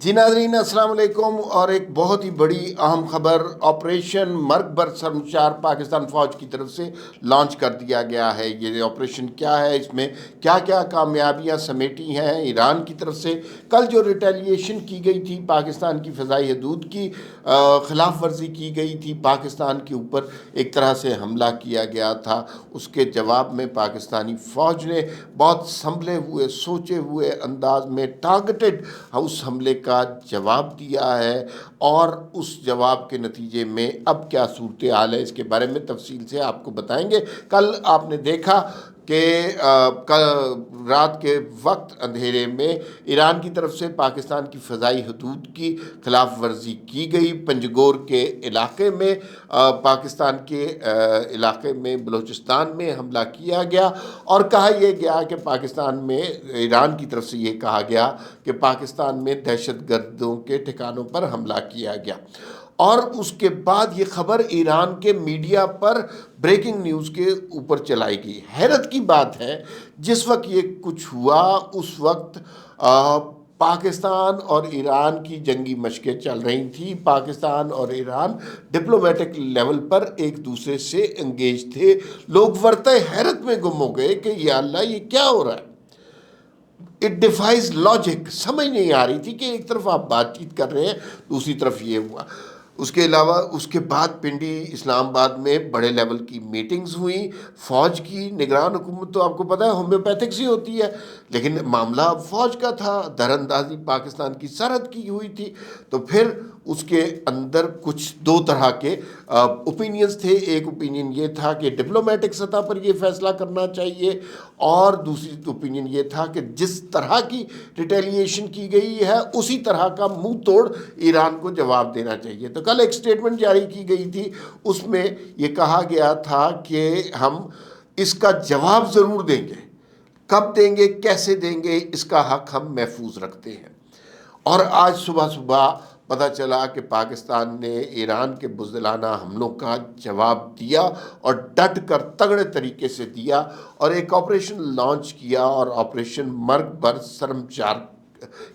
جی ناظرین السلام علیکم، اور ایک بہت ہی بڑی اہم خبر آپریشن مرگ بر سرمچار پاکستان فوج کی طرف سے لانچ کر دیا گیا ہے۔ یہ آپریشن کیا ہے، اس میں کیا کیا کامیابیاں سمیٹی ہیں ایران کی طرف سے؟ کل جو ریٹیلیشن کی گئی تھی پاکستان کی فضائی حدود کی خلاف ورزی کی گئی تھی، پاکستان کے اوپر ایک طرح سے حملہ کیا گیا تھا، اس کے جواب میں پاکستانی فوج نے بہت سنبھلے ہوئے سوچے ہوئے انداز میں ٹارگٹڈ اس حملے کا جواب دیا ہے، اور اس جواب کے نتیجے میں اب کیا صورتحال ہے اس کے بارے میں تفصیل سے آپ کو بتائیں گے۔ کل آپ نے دیکھا کہ رات کے وقت اندھیرے میں ایران کی طرف سے پاکستان کی فضائی حدود کی خلاف ورزی کی گئی، پنجگور کے علاقے میں پاکستان کے علاقے میں بلوچستان میں حملہ کیا گیا، اور کہا یہ گیا کہ پاکستان میں ایران کی طرف سے یہ کہا گیا کہ پاکستان میں دہشت گردوں کے ٹھکانوں پر حملہ کیا گیا، اور اس کے بعد یہ خبر ایران کے میڈیا پر بریکنگ نیوز کے اوپر چلائی گئی۔ حیرت کی بات ہے، جس وقت یہ کچھ ہوا اس وقت پاکستان اور ایران کی جنگی مشقیں چل رہی تھیں، پاکستان اور ایران ڈپلومیٹک لیول پر ایک دوسرے سے انگیج تھے۔ لوگ ورطۂ حیرت میں گم ہو گئے کہ یا اللہ یہ کیا ہو رہا ہے، اٹ ڈیفائز لاجک۔ سمجھ نہیں آ رہی تھی کہ ایک طرف آپ بات چیت کر رہے ہیں، دوسری طرف یہ ہوا۔ اس کے علاوہ اس کے بعد پنڈی اسلام آباد میں بڑے لیول کی میٹنگز ہوئیں، فوج کی نگران حکومت تو آپ کو پتہ ہے ہومیوپیتھکس ہی ہوتی ہے، لیکن معاملہ فوج کا تھا، در اندازی پاکستان کی سرحد کی ہوئی تھی، تو پھر اس کے اندر کچھ دو طرح کے اوپینینز تھے۔ ایک اوپینین یہ تھا کہ ڈپلومیٹک سطح پر یہ فیصلہ کرنا چاہیے، اور دوسری اوپینین یہ تھا کہ جس طرح کی ریٹیلیشن کی گئی ہے اسی طرح کا منہ توڑ ایران کو جواب دینا چاہیے۔ تو کل ایک سٹیٹمنٹ جاری کی گئی تھی، اس میں یہ کہا گیا تھا کہ ہم اس کا جواب ضرور دیں گے، کب دیں گے کیسے دیں گے اس کا حق ہم محفوظ رکھتے ہیں۔ اور آج صبح پتہ چلا کہ پاکستان نے ایران کے بزدلانہ حملوں کا جواب دیا، اور ڈٹ کر تگڑے طریقے سے دیا، اور ایک آپریشن لانچ کیا، اور آپریشن مرگ بر سرمچار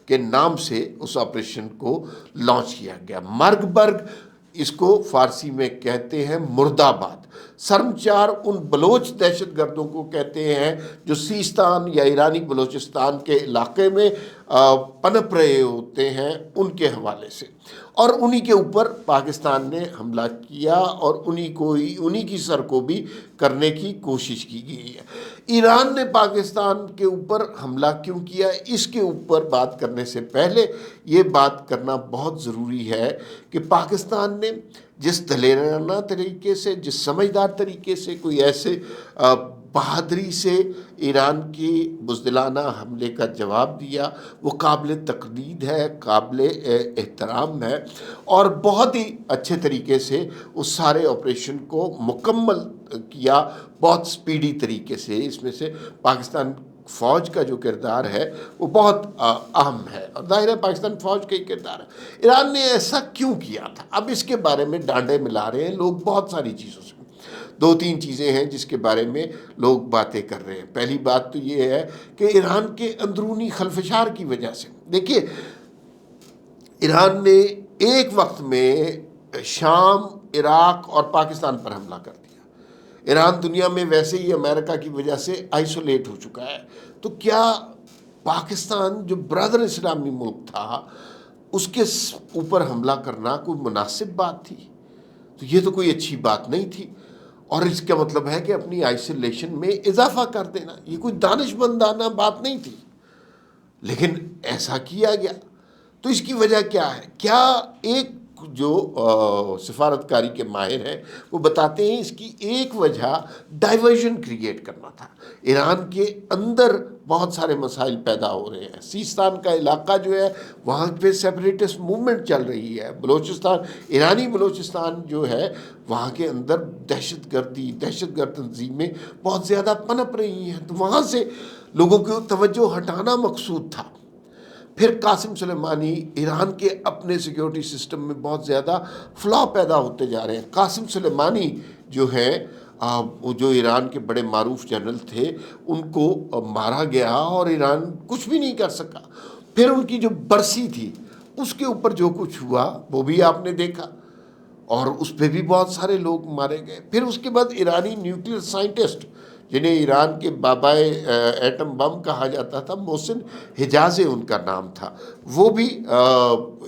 کے نام سے اس آپریشن کو لانچ کیا گیا۔ مرگ برگ اس کو فارسی میں کہتے ہیں مرد آباد، سرمچار ان بلوچ دہشت گردوں کو کہتے ہیں جو سیستان یا ایرانی بلوچستان کے علاقے میں پنپ رہے ہوتے ہیں، ان کے حوالے سے، اور انہی کے اوپر پاکستان نے حملہ کیا، اور انہی کی سر کو بھی کرنے کی کوشش کی گئی ہے۔ ایران نے پاکستان کے اوپر حملہ کیوں کیا، اس کے اوپر بات کرنے سے پہلے یہ بات کرنا بہت ضروری ہے کہ پاکستان نے جس دلیرانہ طریقے سے، جس سمجھدار طریقے سے، کوئی ایسے بہادری سے ایران کی بزدلانہ حملے کا جواب دیا، وہ قابل تقلید ہے، قابل احترام ہے، اور بہت ہی اچھے طریقے سے اس سارے آپریشن کو مکمل کیا، بہت سپیڈی طریقے سے۔ اس میں سے پاکستان فوج کا جو کردار ہے وہ بہت اہم ہے، اور ظاہر ہے پاکستان فوج کا ہی کردار ہے۔ ایران نے ایسا کیوں کیا تھا، اب اس کے بارے میں ڈانڈے ملا رہے ہیں لوگ بہت ساری چیزوں سے۔ دو تین چیزیں ہیں جس کے بارے میں لوگ باتیں کر رہے ہیں۔ پہلی بات تو یہ ہے کہ ایران کے اندرونی خلفشار کی وجہ سے، دیکھیے ایران نے ایک وقت میں شام، عراق اور پاکستان پر حملہ کر دیا۔ ایران دنیا میں ویسے ہی امریکہ کی وجہ سے آئسولیٹ ہو چکا ہے، تو کیا پاکستان جو برادر اسلامی ملک تھا اس کے اوپر حملہ کرنا کوئی مناسب بات تھی؟ تو یہ تو کوئی اچھی بات نہیں تھی، اور اس کا مطلب ہے کہ اپنی آئسولیشن میں اضافہ کر دینا، یہ کوئی دانش مندانہ بات نہیں تھی، لیکن ایسا کیا گیا۔ تو اس کی وجہ کیا ہے؟ کیا ایک جو سفارتکاری کے ماہر ہیں وہ بتاتے ہیں اس کی ایک وجہ ڈائیورژن کریٹ کرنا تھا۔ ایران کے اندر بہت سارے مسائل پیدا ہو رہے ہیں، سیستان کا علاقہ جو ہے وہاں پہ سیپریٹسٹ موومنٹ چل رہی ہے، بلوچستان، ایرانی بلوچستان جو ہے وہاں کے اندر دہشت گرد تنظیمیں بہت زیادہ پنپ رہی ہیں، تو وہاں سے لوگوں کو توجہ ہٹانا مقصود تھا۔ پھر قاسم سلیمانی، ایران کے اپنے سیکیورٹی سسٹم میں بہت زیادہ فلا پیدا ہوتے جا رہے ہیں۔ قاسم سلیمانی جو ہیں وہ جو ایران کے بڑے معروف جنرل تھے، ان کو مارا گیا اور ایران کچھ بھی نہیں کر سکا۔ پھر ان کی جو برسی تھی اس کے اوپر جو کچھ ہوا وہ بھی آپ نے دیکھا، اور اس پہ بھی بہت سارے لوگ مارے گئے۔ پھر اس کے بعد ایرانی نیوکلیر سائنٹسٹ، جنہیں ایران کے بابائے ایٹم بم کہا جاتا تھا، محسن حجازی ان کا نام تھا، وہ بھی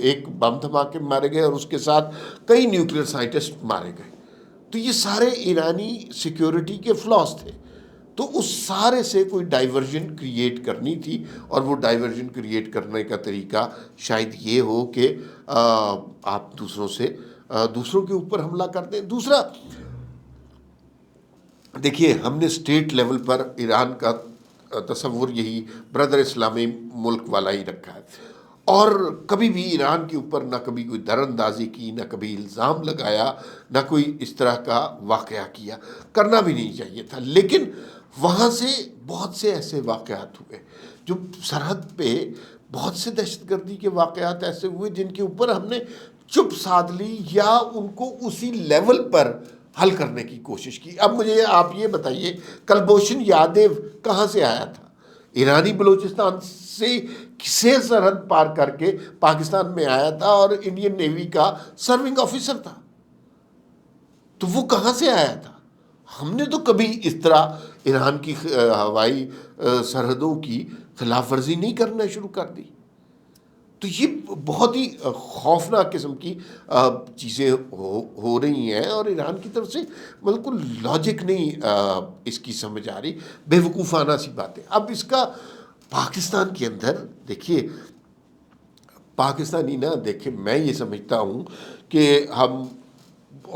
ایک بم دھماکے میں مارے گئے، اور اس کے ساتھ کئی نیوکلیر سائنٹسٹ مارے گئے۔ تو یہ سارے ایرانی سیکیورٹی کے فلاس تھے۔ تو اس سارے سے کوئی ڈائیورژن کریٹ کرنی تھی، اور وہ ڈائیورژن کریٹ کرنے کا طریقہ شاید یہ ہو کہ آپ دوسروں کے اوپر حملہ کر دیں۔ دوسرا، دیکھیے، ہم نے اسٹیٹ لیول پر ایران کا تصور یہی بردر اسلامی ملک والا ہی رکھا ہے، اور کبھی بھی ایران کے اوپر نہ کبھی کوئی در اندازی کی، نہ کبھی الزام لگایا، نہ کوئی اس طرح کا واقعہ کیا، کرنا بھی نہیں چاہیے تھا۔ لیکن وہاں سے بہت سے ایسے واقعات ہوئے جو سرحد پہ، بہت سے دہشت گردی کے واقعات ایسے ہوئے جن کے اوپر ہم نے چپ سادھ لی، یا ان کو اسی لیول پر حل کرنے کی کوشش کی۔ اب مجھے آپ یہ بتائیے، کلبھوشن یادیو کہاں سے آیا تھا؟ ایرانی بلوچستان سے سرحد پار کر کے پاکستان میں آیا تھا، اور انڈین نیوی کا سرونگ آفیسر تھا۔ تو وہ کہاں سے آیا تھا؟ ہم نے تو کبھی اس طرح ایران کی ہوائی سرحدوں کی خلاف ورزی نہیں کرنا شروع کر دی۔ تو یہ بہت ہی خوفناک قسم کی چیزیں ہو رہی ہیں، اور ایران کی طرف سے بالکل لاجک نہیں اس کی سمجھ آ رہی، بے وقوفانہ سی باتیں۔ اب اس کا پاکستان کے اندر دیکھیے، پاکستانی دیکھیں، میں یہ سمجھتا ہوں کہ ہم،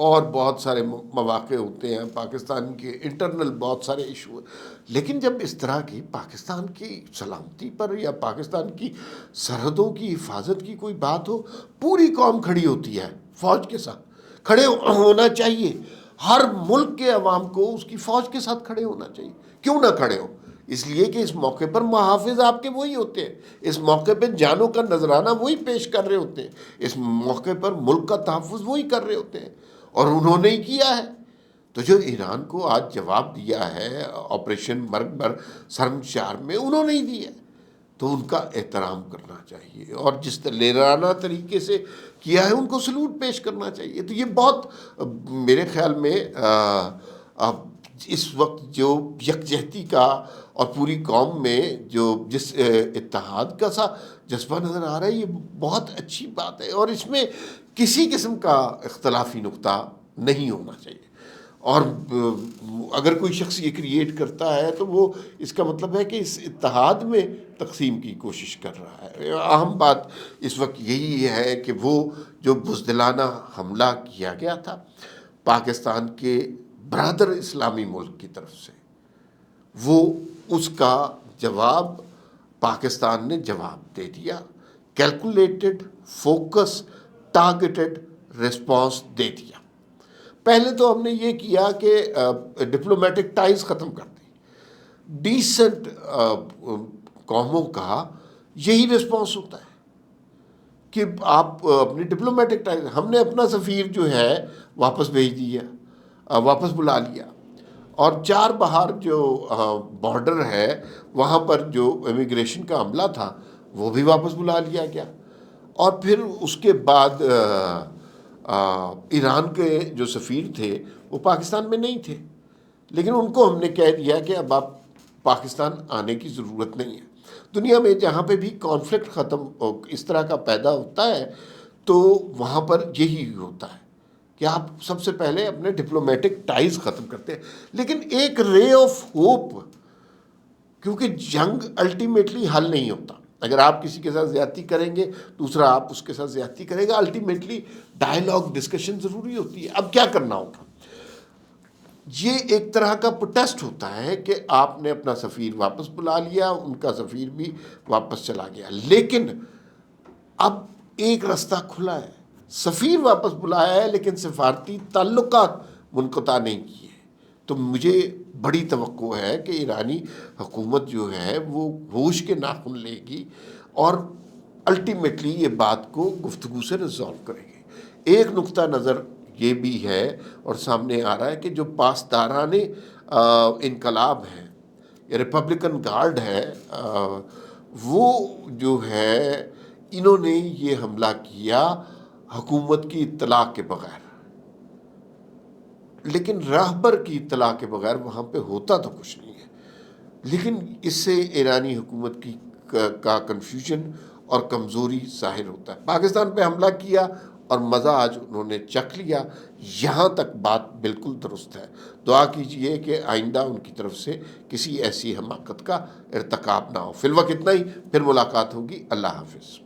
اور بہت سارے مواقع ہوتے ہیں پاکستان کے انٹرنل، بہت سارے ایشو، لیکن جب اس طرح کی پاکستان کی سلامتی پر یا پاکستان کی سرحدوں کی حفاظت کی کوئی بات ہو، پوری قوم کھڑی ہوتی ہے فوج کے ساتھ۔ کھڑے ہونا چاہیے، ہر ملک کے عوام کو اس کی فوج کے ساتھ کھڑے ہونا چاہیے۔ کیوں نہ کھڑے ہو؟ اس لیے کہ اس موقع پر محافظ آپ کے وہی ہوتے ہیں، اس موقع پہ جانوں کا نذرانہ وہی پیش کر رہے ہوتے ہیں، اس موقع پر ملک کا تحفظ وہی کر رہے ہوتے ہیں، اور انہوں نے ہی کیا ہے۔ تو جو ایران کو آج جواب دیا ہے آپریشن مرگ بر شرمشار میں، انہوں نے ہی دیا ہے، تو ان کا احترام کرنا چاہیے، اور جس لیرانہ طریقے سے کیا ہے ان کو سلوٹ پیش کرنا چاہیے۔ تو یہ بہت میرے خیال میں اس وقت جو یکجہتی کا اور پوری قوم میں جس اتحاد کا سا جذبہ نظر آ رہا ہے، یہ بہت اچھی بات ہے، اور اس میں کسی قسم کا اختلافی نقطہ نہیں ہونا چاہیے۔ اور اگر کوئی شخص یہ کریٹ کرتا ہے تو وہ اس کا مطلب ہے کہ اس اتحاد میں تقسیم کی کوشش کر رہا ہے۔ اہم بات اس وقت یہی ہے کہ وہ جو بزدلانہ حملہ کیا گیا تھا پاکستان کے برادر اسلامی ملک کی طرف سے، وہ اس کا جواب پاکستان نے جواب دے دیا، کیلکولیٹڈ، فوکس، ٹارگیٹڈ رسپانس دے دیا۔ پہلے تو ہم نے یہ کیا کہ ڈپلومیٹک ٹائز ختم کر دی۔ ڈیسنٹ قوموں کا یہی رسپانس ہوتا ہے کہ آپ اپنی ڈپلومیٹک ٹائز، ہم نے اپنا سفیر جو ہے واپس بھیج دیا، واپس بلا لیا، اور چار بہار جو بارڈر ہے وہاں پر جو امیگریشن کا عملہ تھا وہ بھی واپس بلا لیا گیا۔ اور پھر اس کے بعد ایران کے جو سفیر تھے وہ پاکستان میں نہیں تھے، لیکن ان کو ہم نے کہہ دیا کہ اب آپ پاکستان آنے کی ضرورت نہیں ہے۔ دنیا میں جہاں پہ بھی کانفلکٹ ختم اس طرح کا پیدا ہوتا ہے تو وہاں پر یہی ہوتا ہے کہ آپ سب سے پہلے اپنے ڈپلومیٹک ٹائز ختم کرتے ہیں، لیکن ایک رے آف ہوپ، کیونکہ جنگ الٹیمیٹلی حل نہیں ہوتا۔ اگر آپ کسی کے ساتھ زیادتی کریں گے، دوسرا آپ اس کے ساتھ زیادتی کرے گا، الٹیمیٹلی ڈائیلاگ، ڈسکشن ضروری ہوتی ہے۔ اب کیا کرنا ہوگا؟ یہ ایک طرح کا پروٹیسٹ ہوتا ہے کہ آپ نے اپنا سفیر واپس بلا لیا، ان کا سفیر بھی واپس چلا گیا، لیکن اب ایک راستہ کھلا ہے، سفیر واپس بلایا ہے لیکن سفارتی تعلقات منقطع نہیں کیے۔ تو مجھے بڑی توقع ہے کہ ایرانی حکومت جو ہے وہ ہوش کے ناخن لے گی، اور الٹیمیٹلی یہ بات کو گفتگو سے ریزالو کرے گی۔ ایک نقطہ نظر یہ بھی ہے اور سامنے آ رہا ہے کہ جو پاسداران انقلاب ہے یا ریپبلکن گارڈ ہے، وہ جو ہے انہوں نے یہ حملہ کیا حکومت کی اطلاع کے بغیر، لیکن راہبر کی اطلاع کے بغیر وہاں پہ ہوتا تو کچھ نہیں ہے، لیکن اس سے ایرانی حکومت کی کا کنفیوژن اور کمزوری ظاہر ہوتا ہے۔ پاکستان پہ حملہ کیا اور مزہ آج انہوں نے چکھ لیا، یہاں تک بات بالکل درست ہے۔ دعا کیجئے کہ آئندہ ان کی طرف سے کسی ایسی حماقت کا ارتکاب نہ ہو۔ فی الوقت اتنا ہی، پھر ملاقات ہوگی۔ اللہ حافظ۔